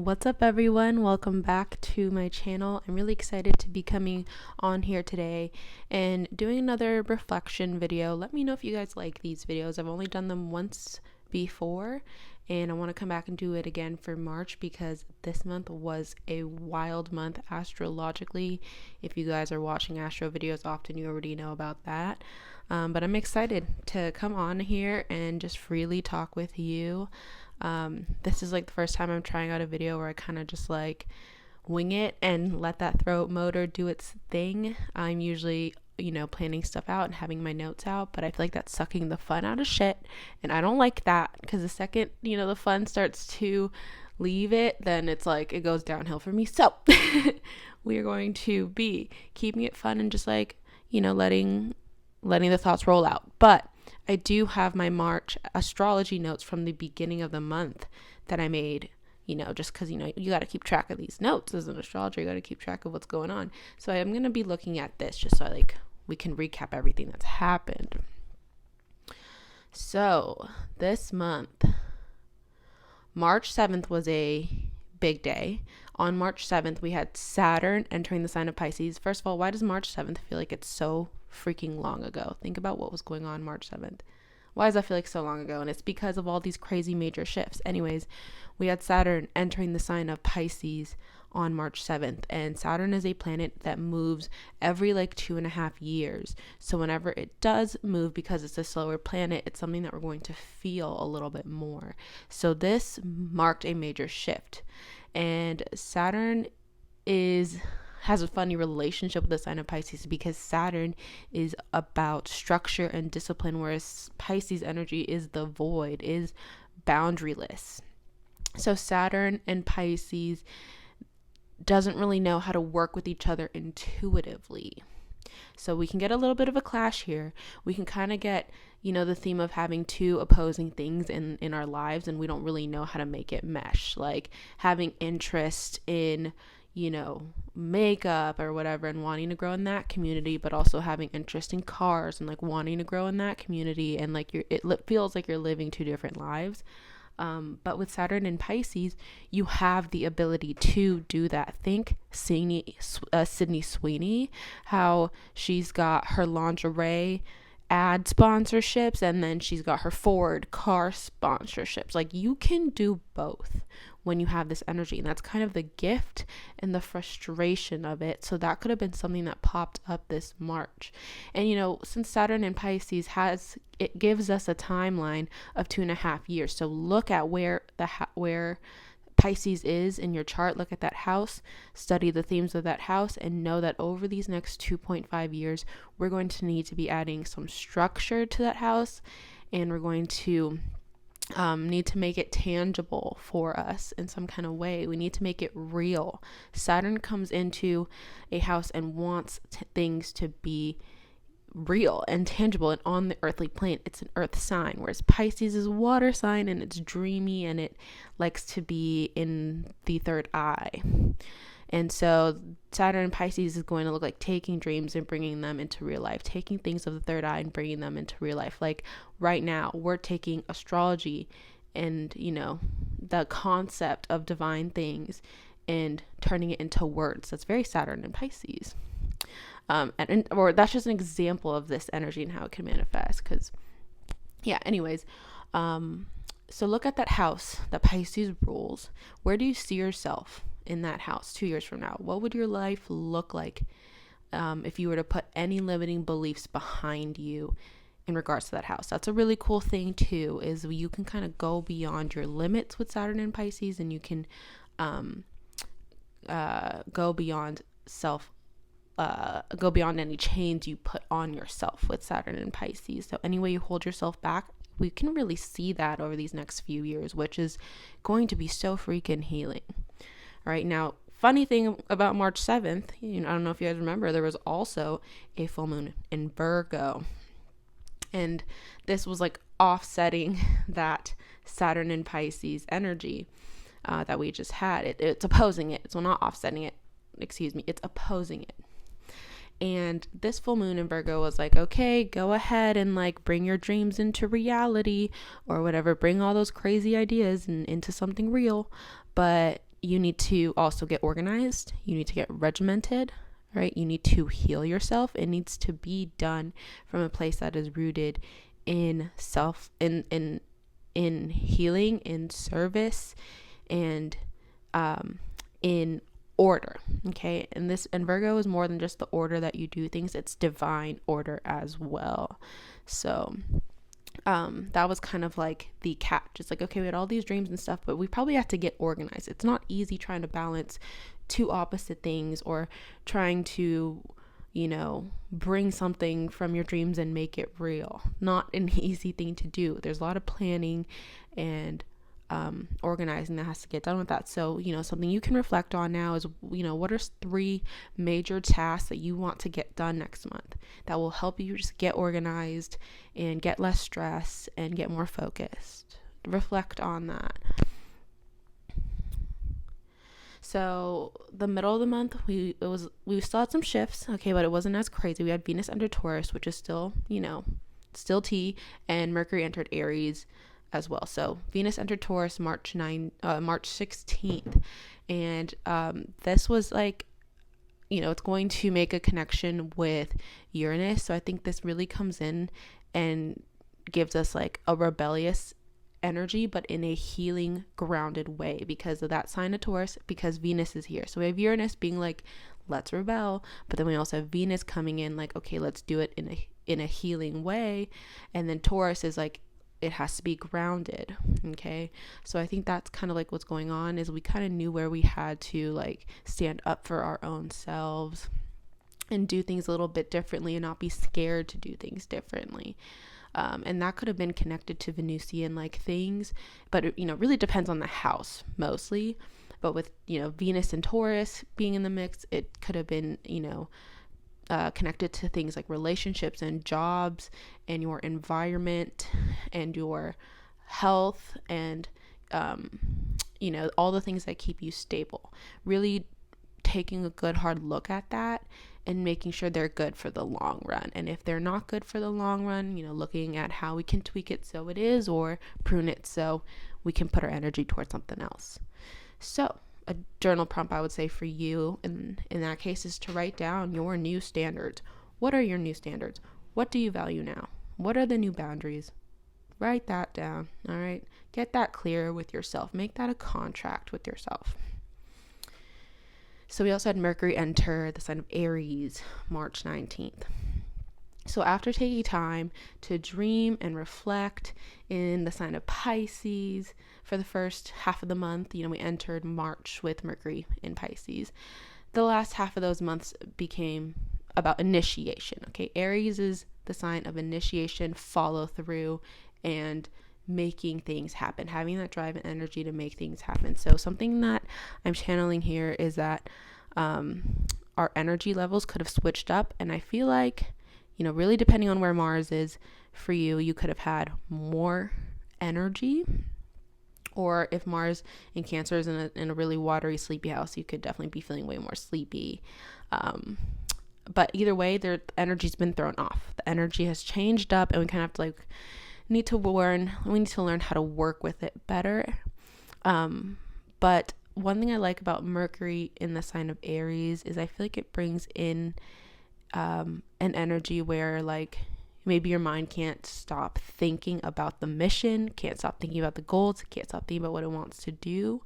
What's up, everyone? Welcome back to my channel. I'm really excited to be coming on here today and doing another reflection video. Let me know if you guys like these videos. I've only done them once before, and I want to come back and do it again for March because this month was a wild month astrologically. If you guys are watching astro videos often, you already know about that. But I'm excited to come on here and just freely talk with you. This is like the first time I'm trying out a video where I kind of just like wing it and let that throat motor do its thing. I'm usually, planning stuff out and having my notes out, but I feel like that's sucking the fun out of shit. And I don't like that because the second, the fun starts to leave it, then it's like it goes downhill for me. So we are going to be keeping it fun and just like, letting the thoughts roll out. But I do have my March astrology notes from the beginning of the month that I made, just because, you got to keep track of these notes as an astrologer. You got to keep track of what's going on. So I am going to be looking at this just so we can recap everything that's happened. So this month, March 7th was a big day. On March 7th, we had Saturn entering the sign of Pisces. First of all, why does March 7th feel like it's so freaking long ago? Think about what was going on March 7th. Why does that feel like so long ago? And it's because of all these crazy major shifts. Anyways, we had Saturn entering the sign of Pisces on March 7th. And Saturn is a planet that moves every 2.5 years. So whenever it does move, because it's a slower planet, it's something that we're going to feel a little bit more. So this marked a major shift. And Saturn has a funny relationship with the sign of Pisces because Saturn is about structure and discipline, whereas Pisces energy is the void, is boundaryless. So Saturn and Pisces doesn't really know how to work with each other intuitively. So we can get a little bit of a clash here. We can kind of get, the theme of having two opposing things in our lives, and we don't really know how to make it mesh. Like having interest in, makeup or whatever and wanting to grow in that community, but also having interest in cars and wanting to grow in that community. And it feels like you're living two different lives. But with Saturn and Pisces, you have the ability to do that. Think Sydney Sweeney, how she's got her lingerie ad sponsorships and then she's got her Ford car sponsorships. You can do both when you have this energy, and that's kind of the gift and the frustration of it. So that could have been something that popped up this March. And since Saturn and Pisces it gives us a timeline of 2.5 years. So look at where Pisces is in your chart. Look at that house, study the themes of that house, and know that over these next 2.5 years, we're going to need to be adding some structure to that house, and we're going to need to make it tangible for us in some kind of way. We need to make it real. Saturn comes into a house and wants things to be real and tangible and on the earthly plane. It's an earth sign, whereas Pisces is a water sign and it's dreamy and it likes to be in the third eye. And so Saturn and Pisces is going to look like taking dreams and bringing them into real life, taking things of the third eye and bringing them into real life. Like right now, we're taking astrology and, the concept of divine things and turning it into words. That's very Saturn and Pisces. Or that's just an example of this energy and how it can manifest. Anyways, so look at that house that Pisces rules. Where do you see yourself in that house 2 years from now? What would your life look like if you were to put any limiting beliefs behind you in regards to that house? That's a really cool thing too, is you can kind of go beyond your limits with Saturn and Pisces, and you can go beyond any chains you put on yourself with Saturn and Pisces. So any way you hold yourself back, we can really see that over these next few years, which is going to be so freaking healing. All right, now, funny thing about March 7th, I don't know if you guys remember, there was also a full moon in Virgo. And this was offsetting that Saturn and Pisces energy that we just had. It's opposing it. It's not offsetting it. It's opposing it. And this full moon in Virgo was like, okay, go ahead and bring your dreams into reality or whatever. Bring all those crazy ideas into something real. But you need to also get organized. You need to get regimented, right? You need to heal yourself. It needs to be done from a place that is rooted in self, in healing, in service, and in order. Okay, and Virgo is more than just the order that you do things, it's divine order as well. So that was kind of like the catch. It's like, okay, we had all these dreams and stuff, but we probably have to get organized. It's not easy trying to balance two opposite things, or trying to, bring something from your dreams and make it real. Not an easy thing to do. There's a lot of planning and organizing that has to get done with that. So, something you can reflect on now is, what are 3 major tasks that you want to get done next month that will help you just get organized and get less stress and get more focused. Reflect on that. So the middle of the month, we still had some shifts, okay, but it wasn't as crazy. We had Venus under Taurus, which is still, still T, and Mercury entered Aries as well. So Venus entered Taurus March 16th, and this was like, it's going to make a connection with Uranus. So I think this really comes in and gives us like a rebellious energy, but in a healing, grounded way because of that sign of Taurus, because Venus is here. So we have Uranus being like, let's rebel, but then we also have Venus coming in like, okay, let's do it in a healing way. And then Taurus is like, it has to be grounded. Okay, so I think that's kind of like what's going on, is we kind of knew where we had to like stand up for our own selves and do things a little bit differently and not be scared to do things differently. And that could have been connected to Venusian like things, but it, really depends on the house mostly. But with, Venus and Taurus being in the mix, it could have been, connected to things like relationships and jobs and your environment and your health and, all the things that keep you stable. Really taking a good hard look at that and making sure they're good for the long run. And if they're not good for the long run, looking at how we can tweak it so it is, or prune it so we can put our energy towards something else. So a journal prompt I would say for you in that case is to write down your new standards. What are your new standards? What do you value now? What are the new boundaries? Write that down. All right. Get that clear with yourself. Make that a contract with yourself. So we also had Mercury enter the sign of Aries March 19th. So after taking time to dream and reflect in the sign of Pisces for the first half of the month, we entered March with Mercury in Pisces. The last half of those months became about initiation. Okay, Aries is the sign of initiation, follow through, and making things happen, having that drive and energy to make things happen. So something that I'm channeling here is that our energy levels could have switched up, and I feel like, really depending on where Mars is for you, you could have had more energy, or if Mars in Cancer is in a really watery, sleepy house, you could definitely be feeling way more sleepy. But either way, their energy's been thrown off. The energy has changed up, and we kind of have to need to learn how to work with it better. But one thing I like about Mercury in the sign of Aries is I feel like it brings in an energy where like maybe your mind can't stop thinking about the mission, can't stop thinking about the goals, can't stop thinking about what it wants to do.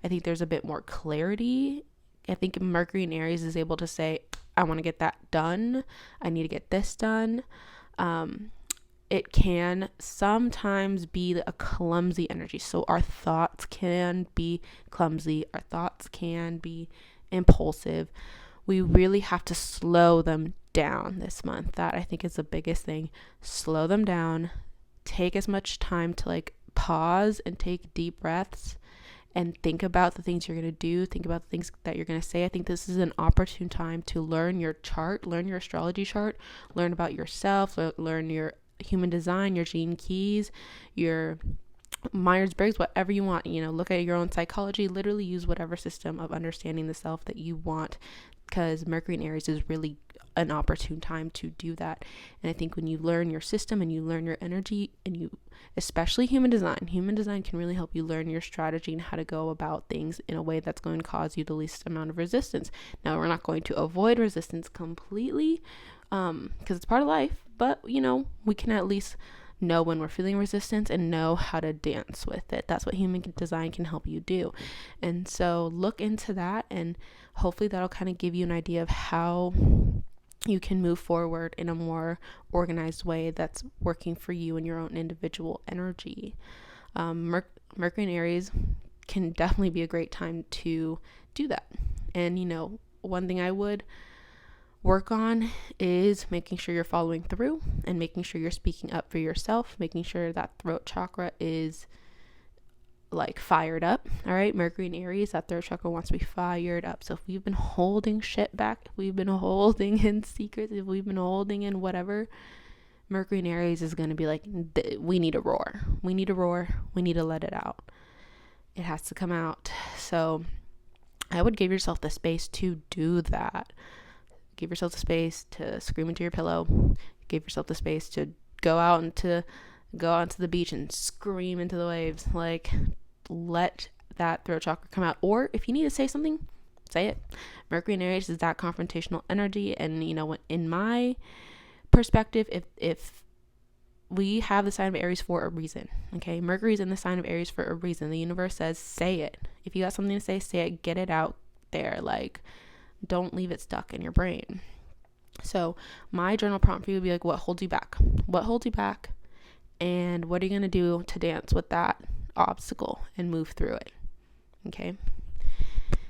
I think there's a bit more clarity. I think Mercury in Aries is able to say, I want to get that done. I need to get this done. It can sometimes be a clumsy energy. So our thoughts can be clumsy. Our thoughts can be impulsive. We really have to slow them down this month. That I think is the biggest thing. Slow them down. Take as much time to like pause and take deep breaths and think about the things you're going to do. Think about the things that you're going to say. I think this is an opportune time to learn your chart, learn your astrology chart, learn about yourself, learn your human design, your gene keys, your Myers-Briggs, whatever you want, look at your own psychology, literally use whatever system of understanding the self that you want, because Mercury in Aries is really an opportune time to do that. And I think when you learn your system and you learn your energy, and you, especially human design can really help you learn your strategy and how to go about things in a way that's going to cause you the least amount of resistance. Now, we're not going to avoid resistance completely, because it's part of life, but we can at least know when we're feeling resistance and know how to dance with it. That's what human design can help you do. And so look into that, and hopefully that'll kind of give you an idea of how you can move forward in a more organized way that's working for you and your own individual energy. Mercury in Aries can definitely be a great time to do that. And one thing I would work on is making sure you're following through and making sure you're speaking up for yourself, making sure that throat chakra is like fired up. All right, Mercury in Aries, that throat chakra wants to be fired up. So if we've been holding shit back, if we've been holding in secrets, if we've been holding in whatever, Mercury in Aries is going to be like, we need a roar. We need a roar. We need to let it out. It has to come out. So I would give yourself the space to do that. Give yourself the space to scream into your pillow. Give yourself the space to go out onto the beach and scream into the waves. Like, let that throat chakra come out. Or if you need to say something, say it. Mercury in Aries is that confrontational energy. And in my perspective, if we have the sign of Aries for a reason, okay? Mercury's in the sign of Aries for a reason. The universe says, say it. If you got something to say it. Get it out there. Like, don't leave it stuck in your brain. So my journal prompt for you would be like, what holds you back? What holds you back? And what are you going to do to dance with that obstacle and move through it? Okay.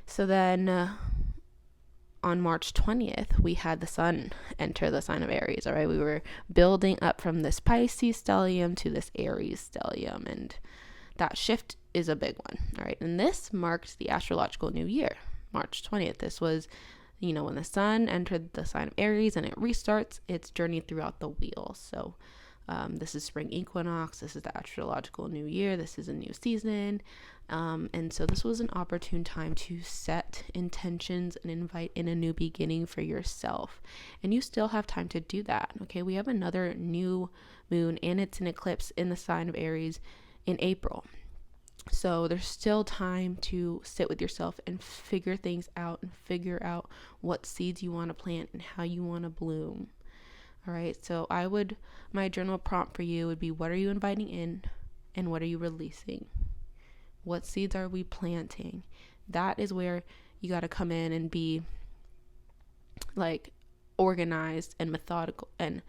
So then on March 20th, we had the sun enter the sign of Aries. All right. We were building up from this Pisces stellium to this Aries stellium. And that shift is a big one. All right. And this marked the astrological new year. March 20th. This was, when the sun entered the sign of Aries and it restarts its journey throughout the wheel. So this is spring equinox. This is the astrological new year. This is a new season. And so this was an opportune time to set intentions and invite in a new beginning for yourself. And you still have time to do that. Okay. We have another new moon, and it's an eclipse in the sign of Aries in April. So there's still time to sit with yourself and figure things out and figure out what seeds you want to plant and how you want to bloom. All right. So my journal prompt for you would be, what are you inviting in and what are you releasing? What seeds are we planting? That is where you got to come in and be like organized and methodical and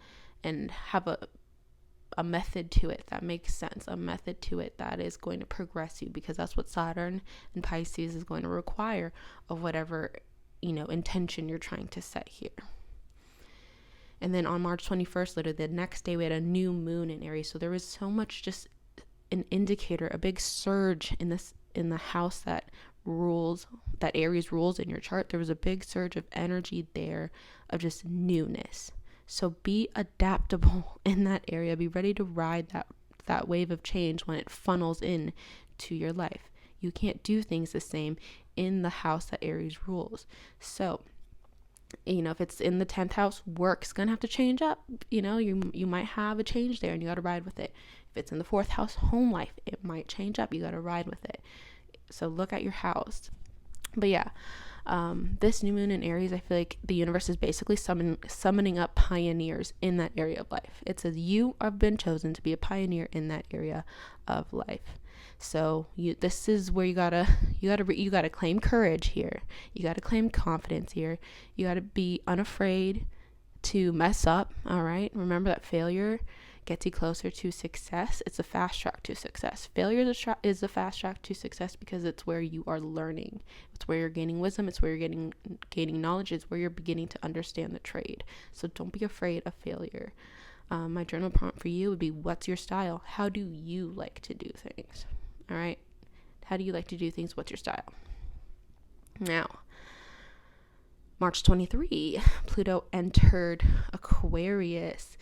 have a method to it that makes sense, a method to it that is going to progress you, because that's what Saturn and Pisces is going to require of whatever, intention you're trying to set here. And then on March 21st, literally the next day, we had a new moon in Aries. So there was so much, just an indicator, a big surge in the house that Aries rules in your chart. There was a big surge of energy there of just newness. So be adaptable in that area. Be ready to ride that wave of change when it funnels in to your life. You can't do things the same in the house that Aries rules. So, if it's in the 10th house, work's going to have to change up. You might have a change there and you got to ride with it. If it's in the 4th house, home life, it might change up. You got to ride with it. So look at your house. But yeah, this new moon in Aries, I feel like the universe is basically summoning up pioneers in that area of life. It says you have been chosen to be a pioneer in that area of life. So this is where you gotta claim courage here. You gotta claim confidence here. You gotta be unafraid to mess up. All right. Remember that failure gets you closer to success. It's a fast track to success. Failure is a fast track to success because it's where you are learning. It's where you're gaining wisdom. It's where you're gaining knowledge. It's where you're beginning to understand the trade. So don't be afraid of failure. My journal prompt for you would be, what's your style? How do you like to do things? All right. How do you like to do things? What's your style? Now, March 23, Pluto entered Aquarius.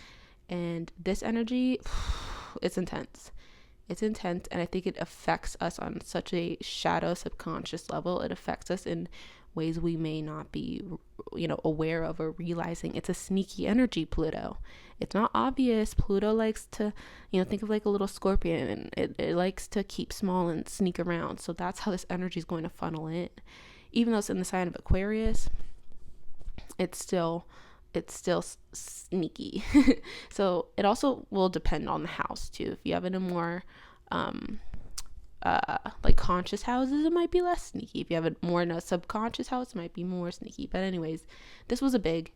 And this energy, it's intense. It's intense, and I think it affects us on such a shadow subconscious level. It affects us in ways we may not be, aware of or realizing. It's a sneaky energy, Pluto. It's not obvious. Pluto likes to, think of like a little scorpion, and it likes to keep small and sneak around. So that's how this energy is going to funnel in. Even though it's in the sign of Aquarius, it's still sneaky. So it also will depend on the house too. If you have it in more like conscious houses, it might be less sneaky. If you have it more in a subconscious house, it might be more sneaky. But anyways, this was a big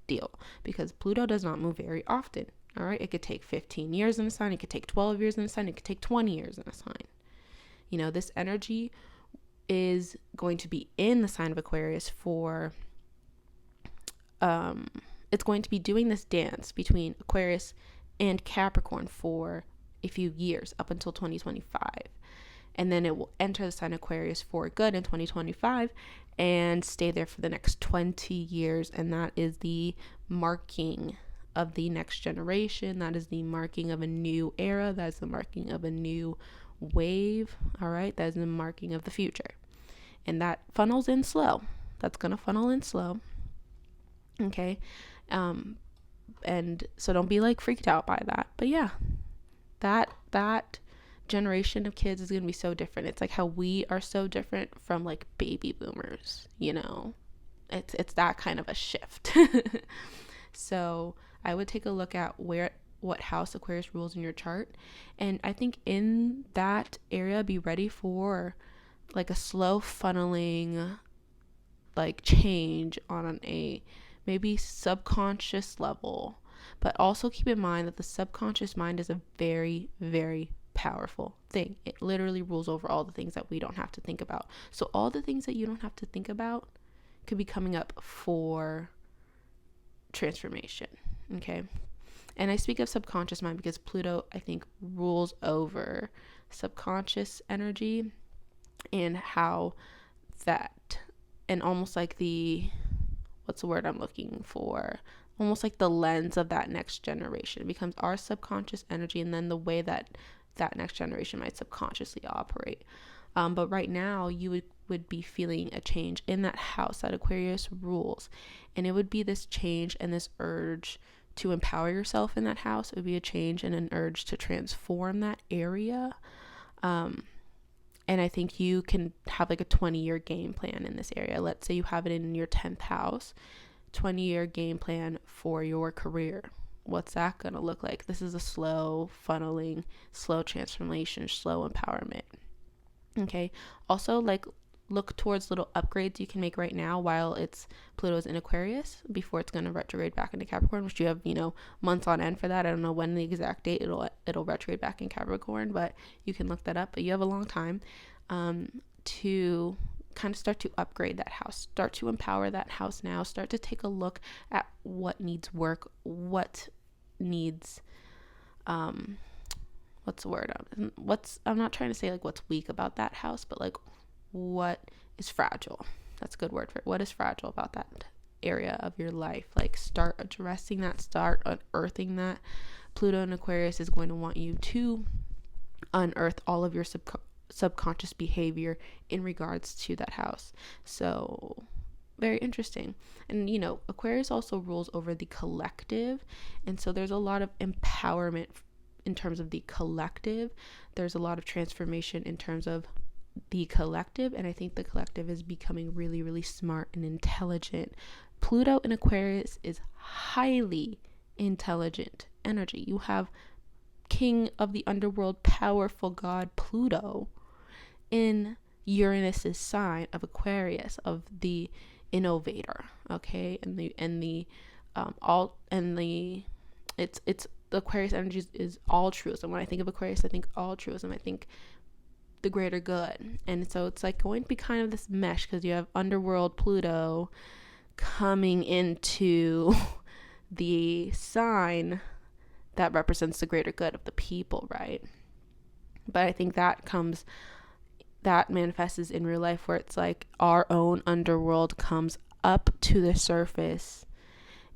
deal because Pluto does not move very often. All right, it could take 15 years in a sign, it could take 12 years in a sign, it could take 20 years in a sign. This energy is going to be in the sign of Aquarius for it's going to be doing this dance between Aquarius and Capricorn for a few years up until 2025, and then it will enter the sign Aquarius for good in 2025 and stay there for the next 20 years. And that is the marking of the next generation. That is the marking of a new era. That is the marking of a new wave. All right, that is the marking of the future, and that funnels in slow. That's going to funnel in slow. Okay. And so don't be like freaked out by that. But yeah, that generation of kids is going to be so different. It's like how we are so different from like baby boomers, it's that kind of a shift. So I would take a look at what house Aquarius rules in your chart. And I think in that area, be ready for like a slow funneling, like change on a maybe subconscious level. But also keep in mind that the subconscious mind is a very, very powerful thing. It literally rules over all the things that we don't have to think about. So all the things that you don't have to think about could be coming up for transformation. Okay. And I speak of subconscious mind because Pluto, I think, rules over subconscious energy and how that, and almost like what's the word I'm looking for? Almost like the lens of that next generation becomes our subconscious energy, and then the way that next generation might subconsciously operate. But right now, you would be feeling a change in that house that Aquarius rules. And it would be this change and this urge to empower yourself in that house. It would be a change and an urge to transform that area. And I think you can have like a 20-year game plan in this area. Let's say you have it in your 10th house, 20-year game plan for your career. What's that going to look like? This is a slow funneling, slow transformation, slow empowerment. Okay. Also, like, look towards little upgrades you can make right now while Pluto's in Aquarius before it's going to retrograde back into Capricorn, which you have, months on end for that. I don't know when the exact date it'll retrograde back in Capricorn, but you can look that up. But you have a long time to kind of start to upgrade that house, start to empower that house now, start to take a look at what needs work, what needs, what's the word? I'm not trying to say like what's weak about that house, but like what is fragile. That's a good word for it. What is fragile about that area of your life? Like start addressing that, start unearthing that. Pluto in Aquarius is going to want you to unearth all of your subconscious behavior in regards to that house. So very interesting. And Aquarius also rules over the collective, and so there's a lot of empowerment in terms of the collective. There's a lot of transformation in terms of the collective, and I think the collective is becoming really, really smart and intelligent. Pluto in Aquarius is highly intelligent energy. You have king of the underworld, powerful god Pluto in Uranus's sign of Aquarius, of the innovator. Okay, it's the Aquarius energy is altruism. When I think of Aquarius, I think altruism. I think the greater good. And so it's like going to be kind of this mesh because you have underworld Pluto coming into the sign that represents the greater good of the people, right? But I think that manifests in real life where it's like our own underworld comes up to the surface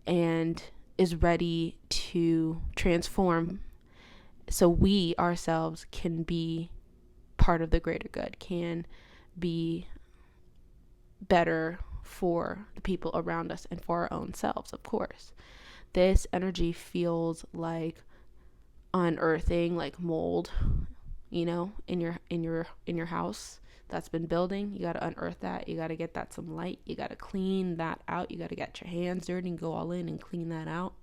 and is ready to transform so we ourselves can be part of the greater good, can be better for the people around us and for our own selves, of course. This energy feels like unearthing, like mold, in your house that's been building. You got to unearth that. You got to get that some light. You got to clean that out. You got to get your hands dirty and go all in and clean that out.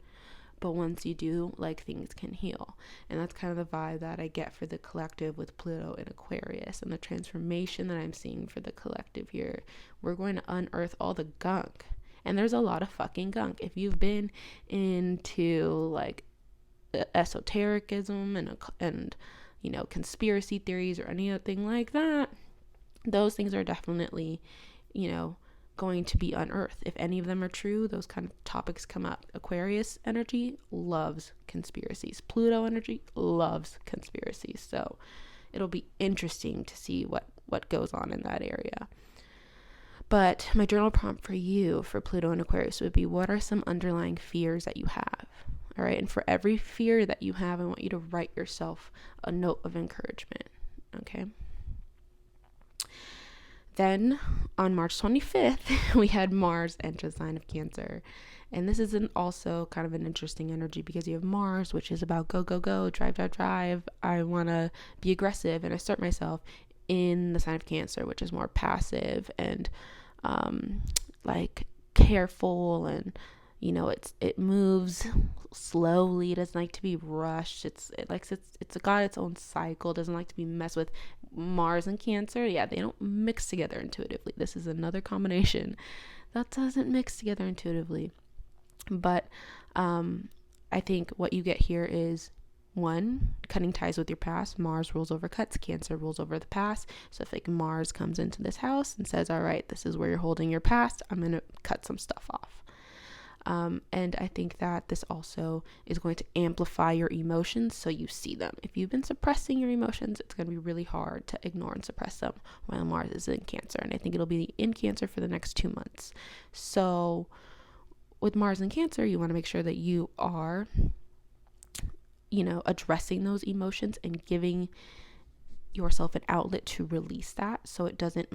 But once you do, like, things can heal. And that's kind of the vibe that I get for the collective with Pluto in Aquarius, and the transformation that I'm seeing for the collective here. We're going to unearth all the gunk. And there's a lot of fucking gunk. If you've been into like esotericism and conspiracy theories or anything like that, those things are definitely, going to be unearthed. If any of them are true, those kind of topics come up. Aquarius energy loves conspiracies. Pluto energy loves conspiracies. So it'll be interesting to see what goes on in that area. But my journal prompt for you for Pluto and Aquarius would be, what are some underlying fears that you have? All right. And for every fear that you have, I want you to write yourself a note of encouragement. Okay. Then on March 25th, we had Mars enter the sign of Cancer. And this is also kind of an interesting energy, because you have Mars, which is about go, go, go, drive, drive, drive. I want to be aggressive and assert myself, in the sign of Cancer, which is more passive and like careful, and it moves slowly. It doesn't like to be rushed. It's got its own cycle. It doesn't like to be messed with. Mars and Cancer, yeah, they don't mix together intuitively. This is another combination that doesn't mix together intuitively. But I think what you get here is, one, cutting ties with your past. Mars rules over cuts. Cancer rules over the past. So if Mars comes into this house and says, all right, this is where you're holding your past, I'm going to cut some stuff off. And I think that this also is going to amplify your emotions, so you see them. If you've been suppressing your emotions, it's going to be really hard to ignore and suppress them while Mars is in Cancer. And I think it'll be in Cancer for the next 2 months. So with Mars in Cancer, you want to make sure that you are, addressing those emotions and giving yourself an outlet to release that, so it doesn't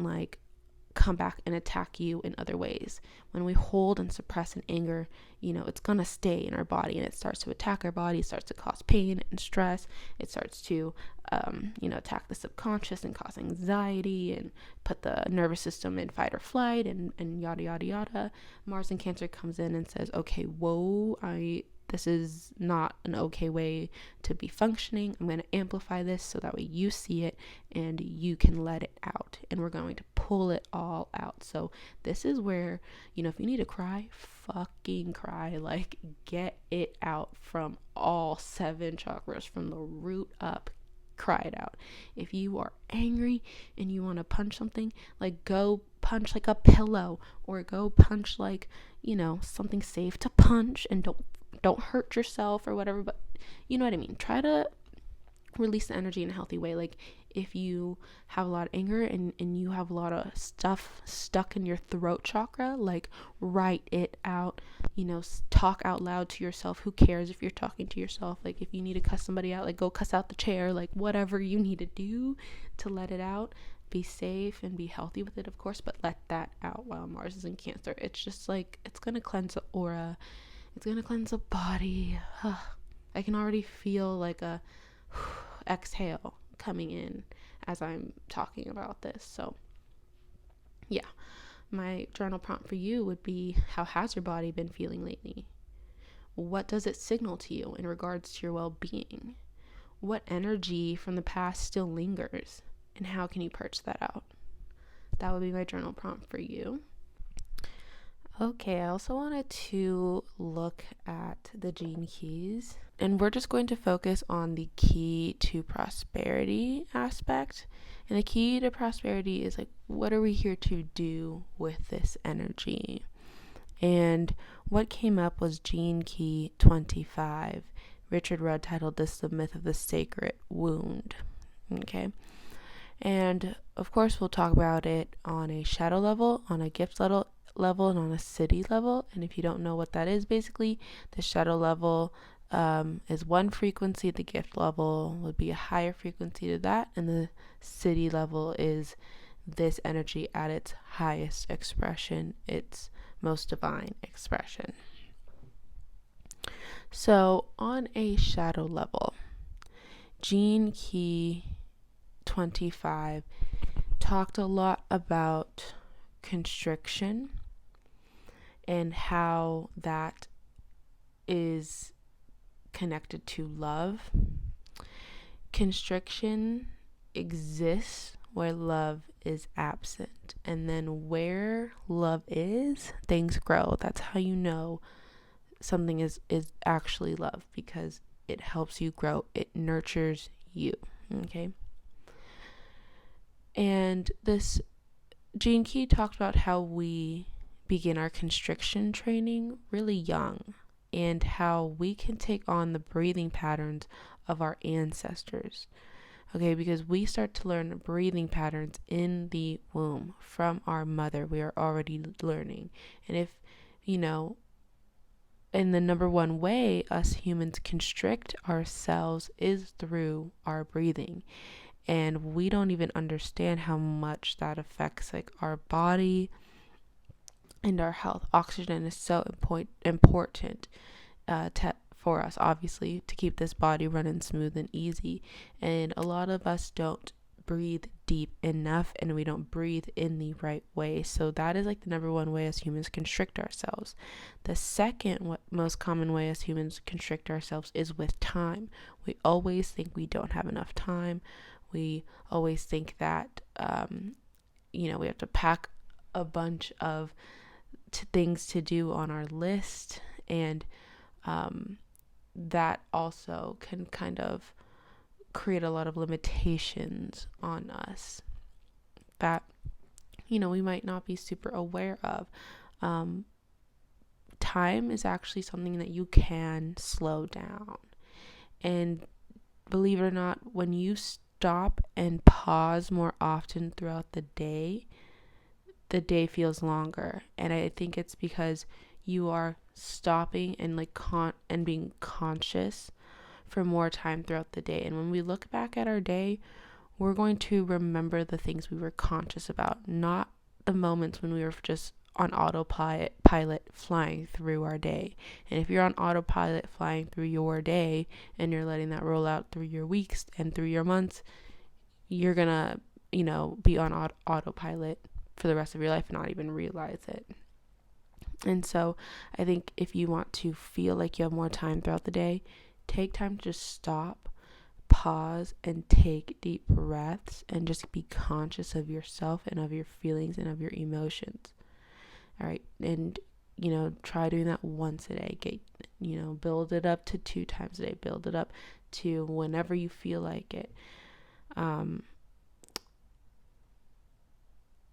come back and attack you in other ways. When we hold and suppress an anger, it's going to stay in our body, and it starts to attack our body. It starts to cause pain and stress. It starts to, attack the subconscious and cause anxiety and put the nervous system in fight or flight and yada, yada, yada. Mars in Cancer comes in and says, okay, whoa, this is not an okay way to be functioning. I'm going to amplify this so that way you see it and you can let it out. And we're going to pull it all out. So this is where, if you need to cry, fucking cry. Get it out from all 7 chakras, from the root up. Cry it out. If you are angry and you want to punch something, go punch a pillow, or go punch something safe to punch, and don't hurt yourself or whatever, but you know what I mean. Try to release the energy in a healthy way. If you have a lot of anger and you have a lot of stuff stuck in your throat chakra, write it out, talk out loud to yourself. Who cares if you're talking to yourself? If you need to cuss somebody out, go cuss out the chair, whatever you need to do to let it out. Be safe and be healthy with it, of course, but let that out while Mars is in Cancer. It's just it's going to cleanse the aura. It's going to cleanse the body. I can already feel a exhale coming in as I'm talking about this. So, yeah. My journal prompt for you would be, how has your body been feeling lately? What does it signal to you in regards to your well-being? What energy from the past still lingers? And how can you purge that out? That would be my journal prompt for you. Okay, I also wanted to look at the Gene Keys, and we're just going to focus on the key to prosperity aspect. And the key to prosperity is what are we here to do with this energy? And what came up was Gene Key 25. Richard Rudd titled this The Myth of the Sacred Wound. Okay. And of course, we'll talk about it on a shadow level, on a gift level, and on a city level. And if you don't know what that is, basically the shadow level is one frequency. The gift level would be a higher frequency to that, and the city level is this energy at its highest expression, its most divine expression. So on a shadow level, Gene Key 25 talked a lot about constriction and how that is connected to love. Constriction exists where love is absent, and then where love is, things grow. That's how you know something is actually love, because it helps you grow, it nurtures you. Okay. And this Gene Key talked about how we begin our constriction training really young, and how we can take on the breathing patterns of our ancestors. Okay, because we start to learn breathing patterns in the womb from our mother. We are already learning. And if, and the number one way us humans constrict ourselves is through our breathing. And we don't even understand how much that affects our body and our health. Oxygen is so important for us, obviously, to keep this body running smooth and easy. And a lot of us don't breathe deep enough, and we don't breathe in the right way. So that is the number one way as humans constrict ourselves. The second most common way as humans constrict ourselves is with time. We always think we don't have enough time. We always think that we have to pack a bunch of things to do on our list, and that also can kind of create a lot of limitations on us that we might not be super aware of. Time is actually something that you can slow down, and believe it or not, when you stop and pause more often throughout the day feels longer. And I think it's because you are stopping and and being conscious for more time throughout the day. And when we look back at our day, we're going to remember the things we were conscious about, not the moments when we were just on autopilot flying through our day. And if you're on autopilot flying through your day and you're letting that roll out through your weeks and through your months, you're gonna be on autopilot for the rest of your life and not even realize it. And so I think if you want to feel like you have more time throughout the day, take time to just stop, pause, and take deep breaths, and just be conscious of yourself and of your feelings and of your emotions. All right. And, try doing that once a day. Build it up to 2 times a day. Build it up to whenever you feel like it.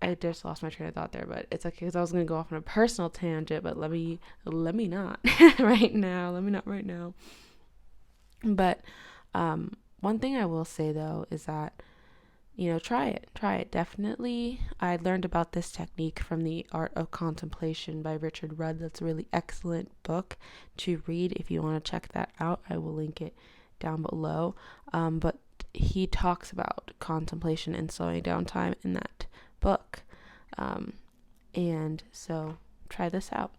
I just lost my train of thought there, but it's okay, because I was going to go off on a personal tangent, but let me not right now. Let me not right now. But one thing I will say, though, is that, try it. Definitely. I learned about this technique from The Art of Contemplation by Richard Rudd. That's a really excellent book to read. If you want to check that out, I will link it down below. But he talks about contemplation and slowing down time in that book. And so try this out.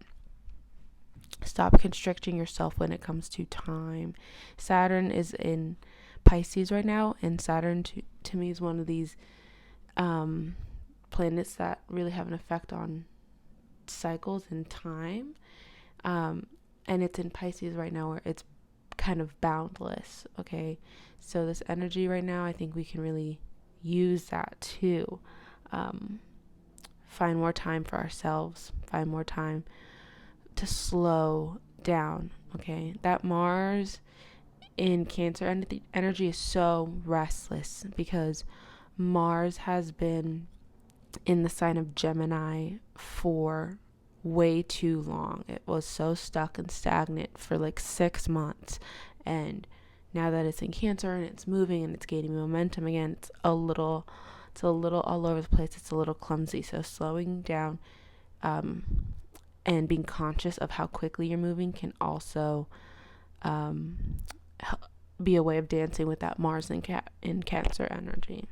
Stop constricting yourself when it comes to time. Saturn is in Pisces right now, and Saturn to me is one of these planets that really have an effect on cycles and time. And it's in Pisces right now, where it's kind of boundless. Okay, so this energy right now, I think we can really use that to find more time for ourselves, find more time to slow down. Okay, that Mars in Cancer energy is so restless, because Mars has been in the sign of Gemini for way too long. It was so stuck and stagnant for 6 months, and now that it's in Cancer and it's moving and it's gaining momentum again, it's a little all over the place. It's a little clumsy. So slowing down and being conscious of how quickly you're moving can also be a way of dancing with that Mars in Cancer energy.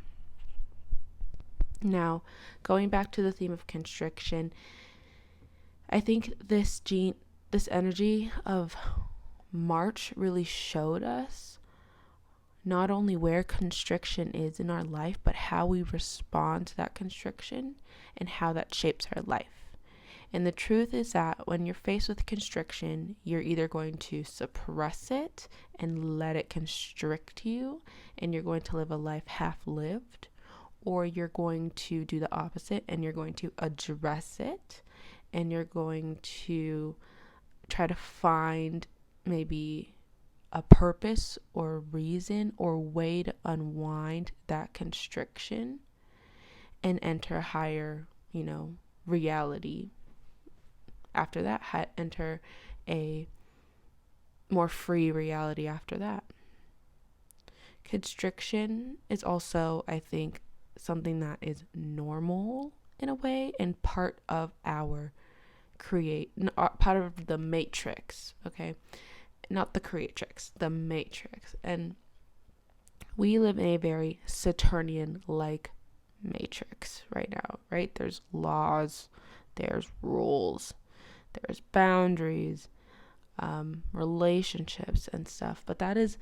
Now, going back to the theme of constriction, I think this energy of March really showed us not only where constriction is in our life, but how we respond to that constriction and how that shapes our life. And the truth is that when you're faced with constriction, you're either going to suppress it and let it constrict you, and you're going to live a life half-lived, or you're going to do the opposite and you're going to address it, and you're going to try to find maybe a purpose or reason or way to unwind that constriction and enter a higher, reality. After that, enter a more free reality after that. Constriction is also, I think, something that is normal in a way and part of part of the matrix, okay? Not the creatrix, the matrix. And we live in a very Saturnian-like matrix right now, right? There's laws, there's rules, there's boundaries, relationships and stuff. But that is,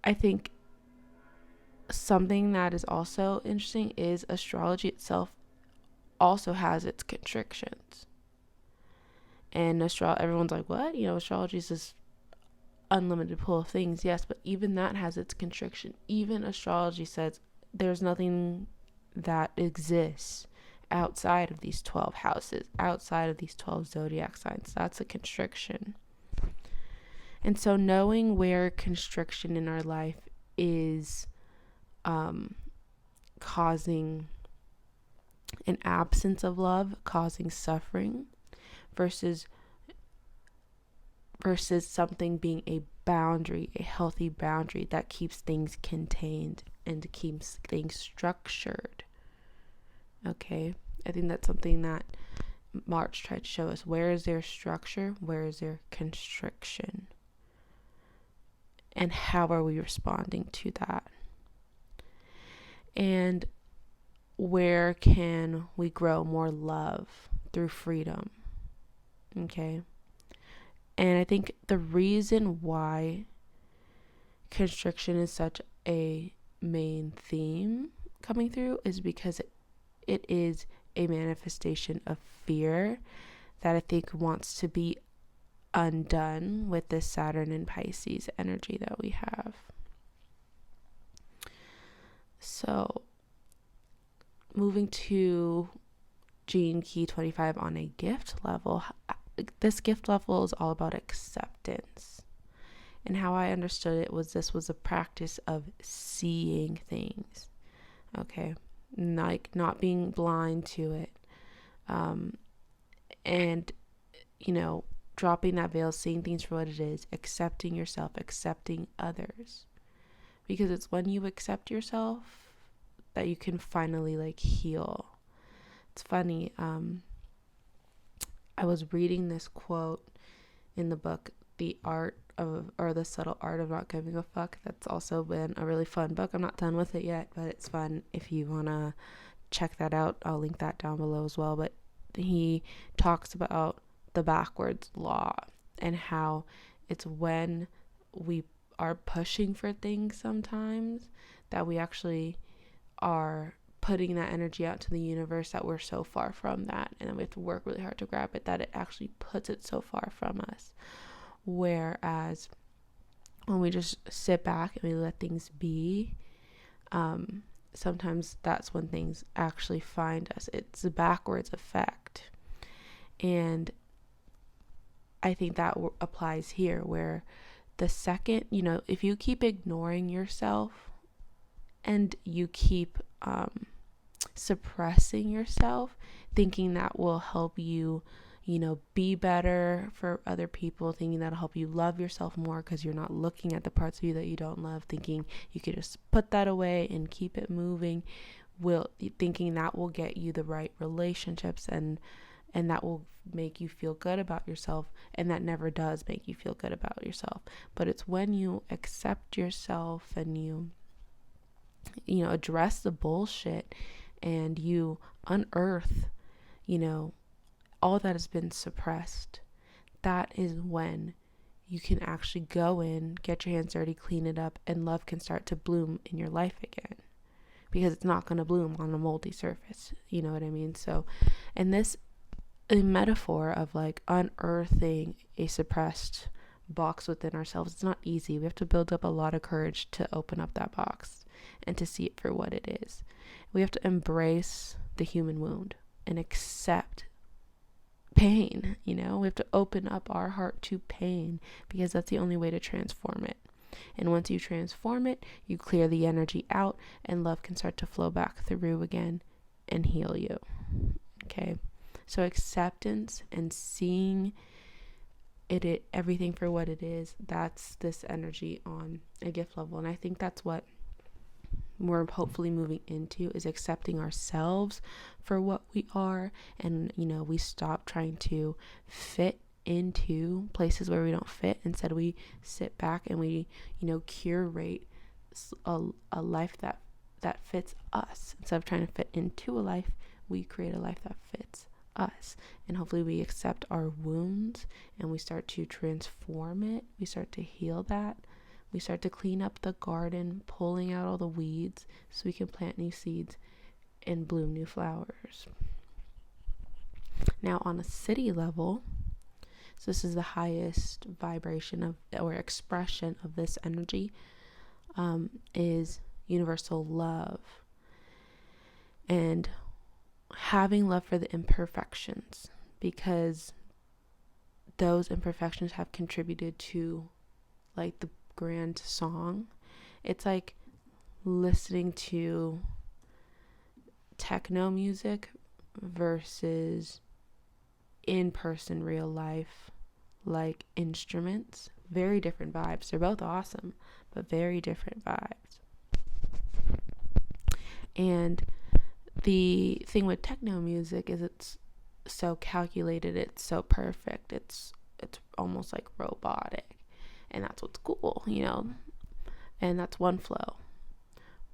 I think, something that is also interesting is astrology itself also has its constrictions. And everyone's like, what? Astrology is this unlimited pool of things. Yes, but even that has its constriction. Even astrology says there's nothing that exists outside of these 12 houses, outside of these 12 zodiac signs. That's a constriction. And so knowing where constriction in our life is causing an absence of love, causing suffering, versus something being a boundary, a healthy boundary that keeps things contained and keeps things structured. Okay, I think that's something that March tried to show us. Where is there structure? Where is there constriction? And how are we responding to that? And where can we grow more love through freedom? Okay. And I think the reason why constriction is such a main theme coming through is because it is a manifestation of fear that I think wants to be undone with this Saturn and Pisces energy that we have. So, moving to Gene Key 25 on a gift level, this gift level is all about acceptance. And how I understood it was this was a practice of seeing things, okay? Like not being blind to it. And, dropping that veil, seeing things for what it is, accepting yourself, accepting others. Because it's when you accept yourself that you can finally heal. It's funny, I was reading this quote in the book, The Subtle Art of Not Giving a Fuck. That's also been a really fun book. I'm not done with it yet, but it's fun. If you want to check that out, I'll link that down below as well. But he talks about the backwards law and how it's when we are pushing for things sometimes that we actually are putting that energy out to the universe that we're so far from that, and then we have to work really hard to grab it, that it actually puts it so far from us. Whereas when we just sit back and we let things be, sometimes that's when things actually find us. It's a backwards effect. And I think that applies here, where the second, if you keep ignoring yourself and you keep suppressing yourself, thinking that will help you, be better for other people, thinking that'll help you love yourself more because you're not looking at the parts of you that you don't love, thinking you could just put that away and keep it moving, thinking that will get you the right relationships and and that will make you feel good about yourself, and that never does make you feel good about yourself. But it's when you accept yourself and you address the bullshit and you unearth, all that has been suppressed, that is when you can actually go in, get your hands dirty, clean it up, and love can start to bloom in your life again. Because it's not going to bloom on a moldy surface. You know what I mean? So, and this a metaphor of like unearthing a suppressed box within ourselves. It's not easy. We have to build up a lot of courage to open up that box and to see it for what it is. We have to embrace the human wound and accept pain. We have to open up our heart to pain, because that's the only way to transform it. And once you transform it, you clear the energy out, and love can start to flow back through again and heal you. Okay? So acceptance and seeing it everything for what it is, that's this energy on a gift level. And I think that's what we're hopefully moving into, is accepting ourselves for what we are. And, we stop trying to fit into places where we don't fit. Instead, we sit back and we, curate a life that fits us. Instead of trying to fit into a life, we create a life that fits us. And hopefully we accept our wounds and we start to transform it. We start to heal that. We start to clean up the garden, pulling out all the weeds so we can plant new seeds and bloom new flowers. Now, on a city level, so this is the highest vibration of or expression of this energy, is universal love. And having love for the imperfections, because those imperfections have contributed to like the grand song. It's like listening to techno music versus in-person real life like instruments. Very different vibes. They're both awesome, but very different vibes. And the thing with techno music is it's so calculated, it's so perfect, it's almost like robotic, and that's what's cool, and that's one flow.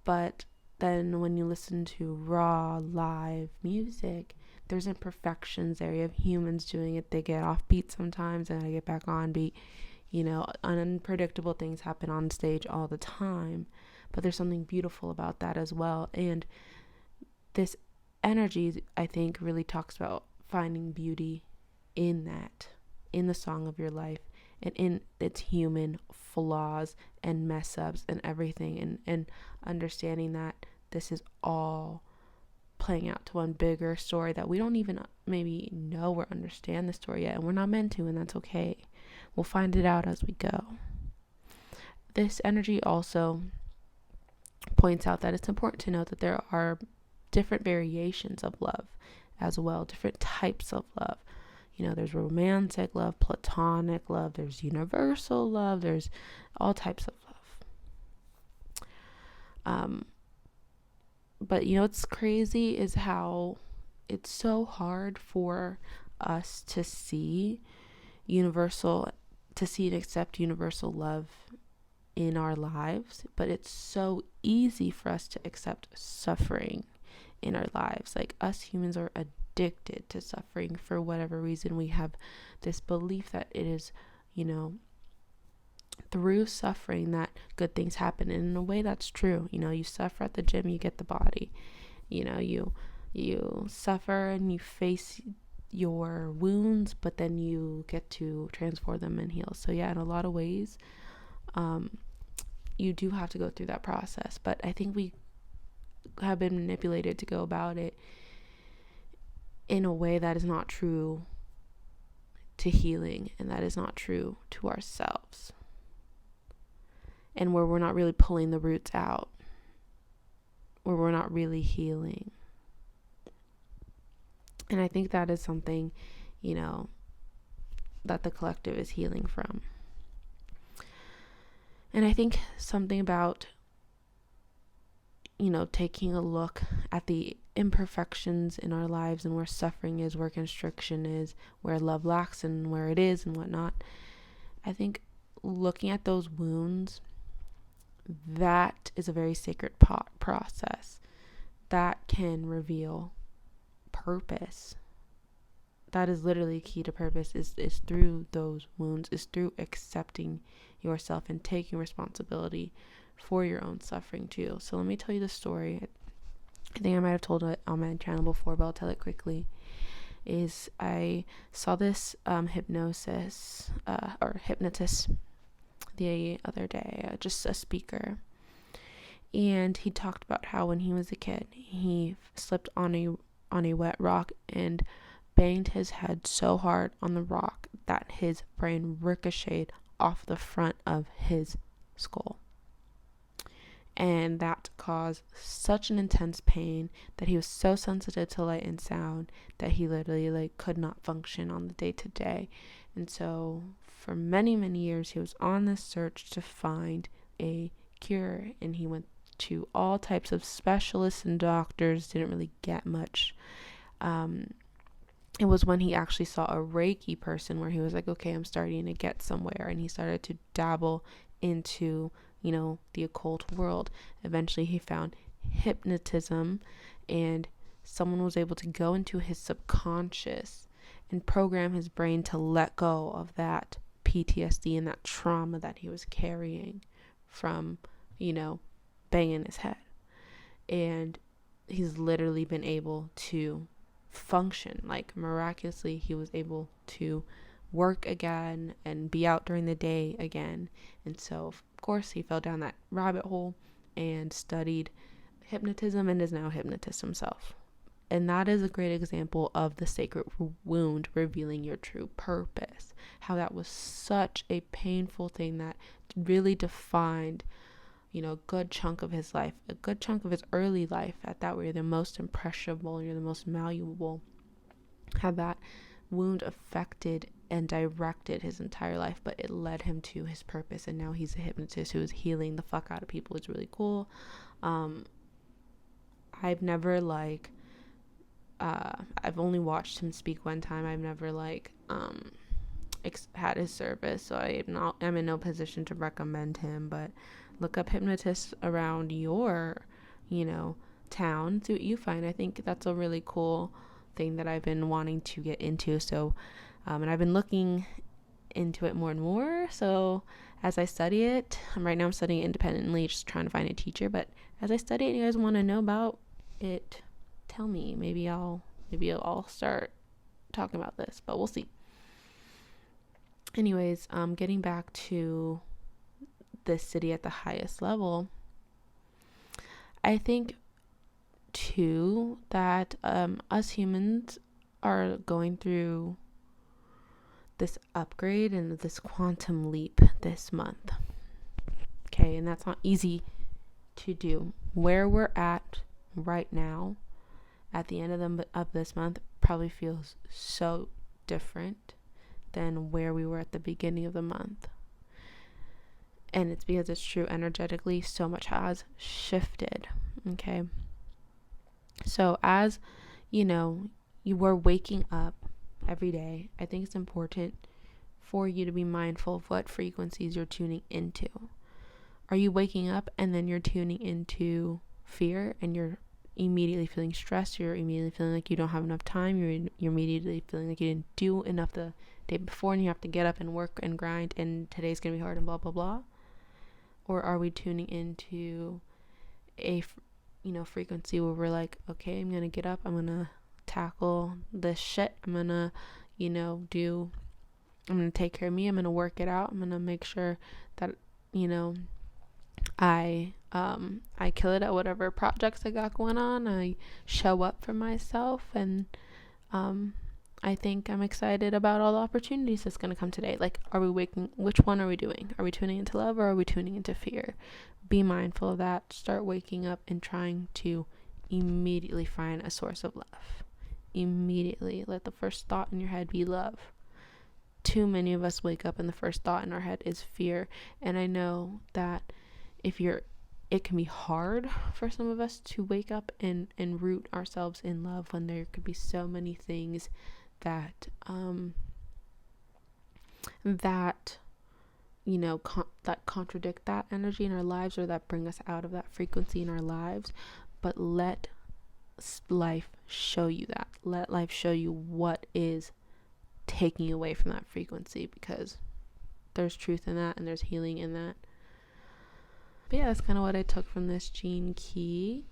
But then when you listen to raw live music, there's imperfections there. You have humans doing it. They get off beat sometimes and they get back on beat. Unpredictable things happen on stage all the time, but there's something beautiful about that as well. And this energy, I think, really talks about finding beauty in that, in the song of your life, and in its human flaws and mess ups and everything, and understanding that this is all playing out to one bigger story that we don't even maybe know or understand the story yet, and we're not meant to, and that's okay. We'll find it out as we go. This energy also points out that it's important to note that there are different variations of love as well, different types of love. There's romantic love, platonic love, there's universal love, there's all types of love. But what's crazy is how it's so hard for us to see and accept universal love in our lives, but it's so easy for us to accept suffering in our lives. Like, us humans are addicted to suffering for whatever reason. We have this belief that it is, through suffering that good things happen. And in a way, that's true. You suffer at the gym, you get the body. You suffer and you face your wounds, but then you get to transform them and heal. So yeah, in a lot of ways, you do have to go through that process. But I think we have been manipulated to go about it in a way that is not true to healing, and that is not true to ourselves, and where we're not really pulling the roots out, where we're not really healing. And I think that is something, that the collective is healing from. And I think something about, taking a look at the imperfections in our lives and where suffering is, where constriction is, where love lacks and where it is and whatnot. I think looking at those wounds, that is a very sacred process that can reveal purpose. That is literally key to purpose, is through those wounds, is through accepting yourself and taking responsibility for your own suffering too. So let me tell you the story. I think I might have told it on my channel before, but I'll tell it quickly. Is I saw this hypnotist the other day, just a speaker, and he talked about how when he was a kid, he slipped on a wet rock and banged his head so hard on the rock that his brain ricocheted off the front of his skull. And that caused such an intense pain that he was so sensitive to light and sound that he literally could not function on the day-to-day. And so for many, many years, he was on this search to find a cure. And he went to all types of specialists and doctors, didn't really get much. It was when he actually saw a Reiki person where he was like, okay, I'm starting to get somewhere. And he started to dabble into, the occult world. Eventually he found hypnotism, and someone was able to go into his subconscious and program his brain to let go of that PTSD and that trauma that he was carrying from, banging his head. And he's literally been able to function. Miraculously, he was able to work again and be out during the day again. And so of course he fell down that rabbit hole and studied hypnotism and is now a hypnotist himself. And that is a great example of the sacred wound revealing your true purpose. How that was such a painful thing that really defined, a good chunk of his life, a good chunk of his early life at that, where you're the most impressionable, you're the most malleable. How that wound affected and directed his entire life, but it led him to his purpose. And now he's a hypnotist who is healing the fuck out of people. It's really cool. I've never I've only watched him speak one time. I've never had his service, so I'm in no position to recommend him, but look up hypnotists around your, town, see what you find. I think that's a really cool thing that I've been wanting to get into. So, and I've been looking into it more and more. So as I study it, right now I'm studying it independently, just trying to find a teacher. But as I study it, you guys want to know about it, tell me. Maybe I'll start talking about this, but we'll see. Anyways, getting back to this city at the highest level, I think too that us humans are going through this upgrade and this quantum leap this month. Okay, and that's not easy to do. Where we're at right now at the end of this month probably feels so different than where we were at the beginning of the month. And it's because it's true, energetically so much has shifted. Okay, so as you were waking up every day, I think it's important for you to be mindful of what frequencies you're tuning into. Are you waking up and then you're tuning into fear and you're immediately feeling stressed? You're immediately feeling like you don't have enough time. You're immediately feeling like you didn't do enough the day before and you have to get up and work and grind and today's gonna be hard and blah blah blah? Or are we tuning into a frequency where we're like, okay, I'm gonna get up, I'm gonna tackle this shit, I'm gonna I'm gonna take care of me, I'm gonna work it out, I'm gonna make sure that I kill it at whatever projects I got going on. I show up for myself, and I think I'm excited about all the opportunities that's gonna come today. Which one are we doing? Are we tuning into love or are we tuning into fear? Be mindful of that. Start waking up and trying to immediately find a source of love. Immediately let the first thought in your head be love. Too many of us wake up and the first thought in our head is fear. And I know that if you're it can be hard for some of us to wake up and root ourselves in love when there could be so many things that that that contradict that energy in our lives, or that bring us out of that frequency in our lives. But let life show you that. Let life show you what is taking you away from that frequency, because there's truth in that and there's healing in that. But yeah, that's kind of what I took from this gene key.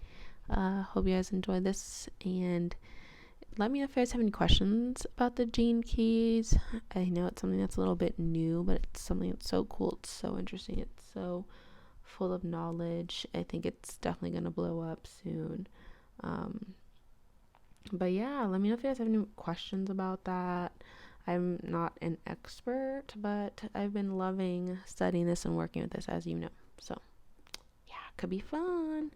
Hope you guys enjoyed this, and let me know if you guys have any questions about the gene keys. I know it's something that's a little bit new, but it's something that's so cool. It's so interesting. It's so full of knowledge. I think it's definitely going to blow up soon. But yeah, let me know if you guys have any questions about that. I'm not an expert, but I've been loving studying this and working with this, as you know. So yeah, could be fun.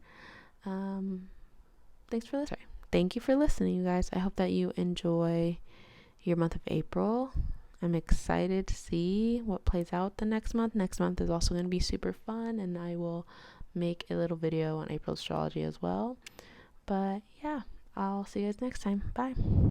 Thanks for listening. Thank you for listening, you guys. I hope that you enjoy your month of April. I'm excited to see what plays out the next month. Next month is also going to be super fun, and I will make a little video on April astrology as well. But yeah, I'll see you guys next time. Bye.